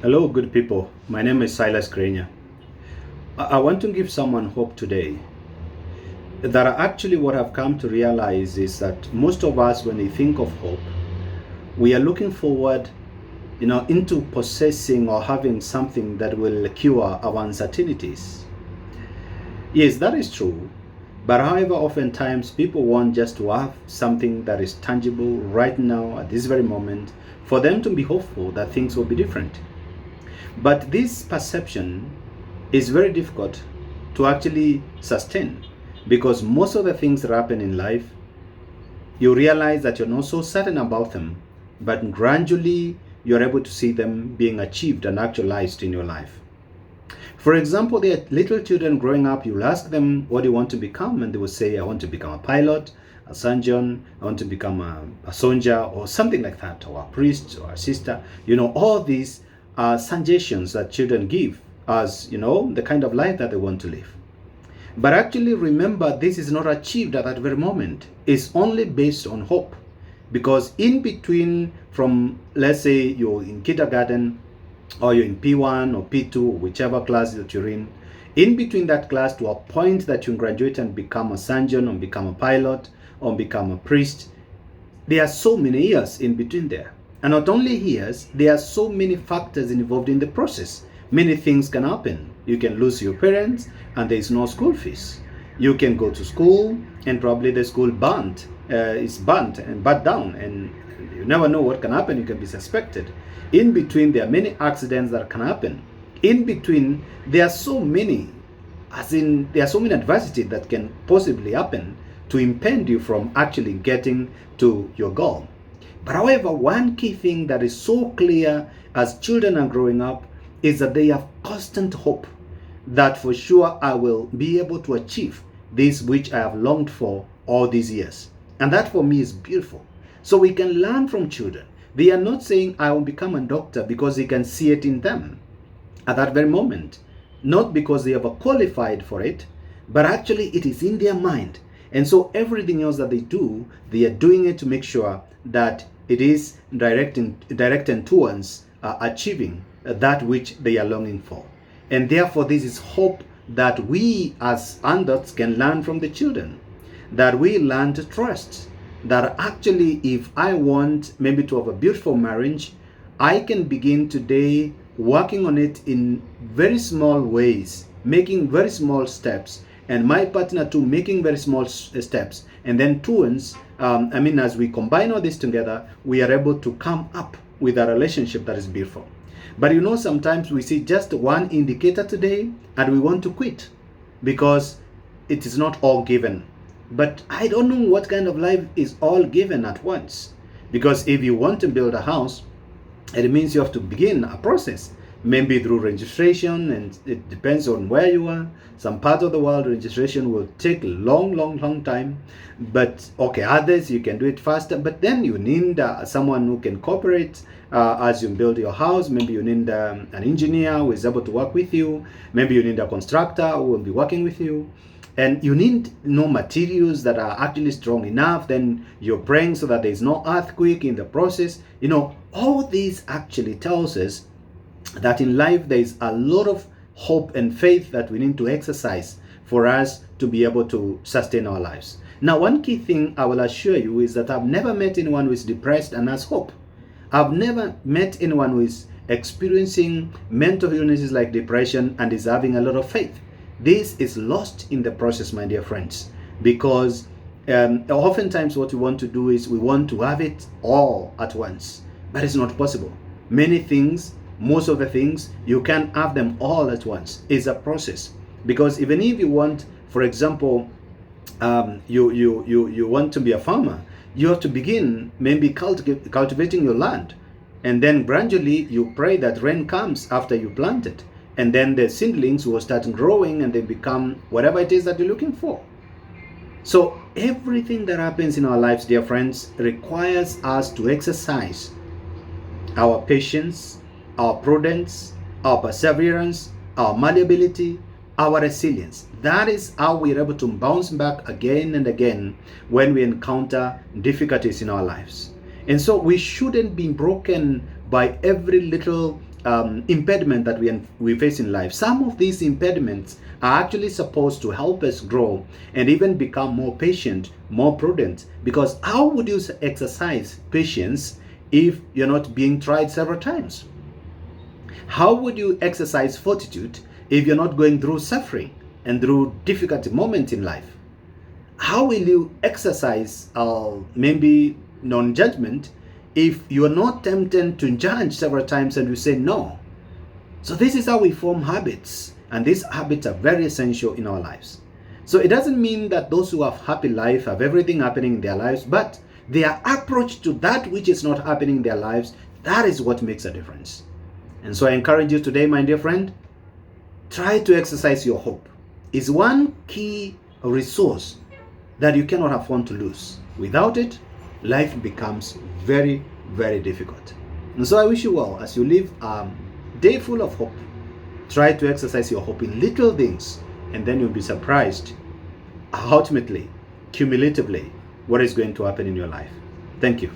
Hello, good people. My name is Silas Grenia. I want to give someone hope today. That actually what I've come to realize is that most of us, when we think of hope, we are looking forward, into possessing or having something that will cure our uncertainties. Yes, that is true. But however, oftentimes people want just to have something that is tangible right now at this very moment for them to be hopeful that things will be different. But this perception is very difficult to actually sustain because most of the things that happen in life, you realize that you're not so certain about them, but gradually you're able to see them being achieved and actualized in your life. For example, there are little children growing up, you'll ask them, what do you want to become? And they will say, I want to become a pilot, a surgeon, I want to become a soldier, or something like that, or a priest, or a sister. All these are suggestions that children give as, the kind of life that they want to live. But actually remember, this is not achieved at that very moment. It's only based on hope. Because in between, from, let's say, you're in kindergarten, or you're in P1 or P2, whichever class that you're in between that class to a point that you graduate and become a surgeon or become a pilot or become a priest, there are so many years in between there. And not only years, there are so many factors involved in the process. Many things can happen. You can lose your parents and there is no school fees. You can go to school and probably the school is burnt and burnt down, and you never know what can happen. You can be suspected. In between, there are many accidents that can happen. In between, there are so many adversity that can possibly happen to impede you from actually getting to your goal. But however, one key thing that is so clear as children are growing up is that they have constant hope that for sure I will be able to achieve this which I have longed for all these years. And that for me is beautiful. So we can learn from children. They are not saying I will become a doctor because they can see it in them at that very moment. Not because they have qualified for it, but actually it is in their mind. And so everything else that they do, they are doing it to make sure that it is directed towards achieving that which they are longing for. And therefore, this is hope that we as adults can learn from the children, that we learn to trust. That actually, if I want maybe to have a beautiful marriage, I can begin today working on it in very small ways, making very small steps, and my partner too making very small steps. And then towards, as we combine all this together, we are able to come up with a relationship that is beautiful. But sometimes we see just one indicator today and we want to quit because it is not all given. But I don't know what kind of life is all given at once. Because if you want to build a house, it means you have to begin a process, maybe through registration, and it depends on where you are. Some part of the world, registration will take a long time. But okay, others you can do it faster. But then you need someone who can cooperate as you build your house. Maybe you need an engineer who is able to work with you. Maybe you need a constructor who will be working with you. And you need materials that are actually strong enough. Then you're praying so that there's no earthquake in the process. All these actually tells us that in life there is a lot of hope and faith that we need to exercise for us to be able to sustain our lives. Now, one key thing I will assure you is that I've never met anyone who is depressed and has hope. I've never met anyone who is experiencing mental illnesses like depression and is having a lot of faith. This is lost in the process, my dear friends, because oftentimes what we want to do is we want to have it all at once, but it's not possible. Many things, most of the things, you can't have them all at once. It's a process, because even if you want, for example, you want to be a farmer, you have to begin maybe cultivating your land, and then gradually you pray that rain comes after you plant it. And then the seedlings will start growing and they become whatever it is that you're looking for. So everything that happens in our lives, dear friends, requires us to exercise our patience, our prudence, our perseverance, our malleability, our resilience. That is how we're able to bounce back again and again when we encounter difficulties in our lives. And so we shouldn't be broken by every little impediment that we face in life, some of these impediments are actually supposed to help us grow and even become more patient, more prudent. Because how would you exercise patience if you're not being tried several times? How would you exercise fortitude if you're not going through suffering and through difficult moments in life? How will you exercise maybe non-judgment if you are not tempted to judge several times and you say no? So this is how we form habits, and these habits are very essential in our lives. So it doesn't mean that those who have happy life have everything happening in their lives, but their approach to that which is not happening in their lives, that is what makes a difference. And so I encourage you today, my dear friend, try to exercise your hope. It's one key resource that you cannot afford to lose. Without it, life becomes very, very difficult. And so I wish you well as you live a day full of hope. Try to exercise your hope in little things, and then you'll be surprised, ultimately, cumulatively, what is going to happen in your life. Thank you.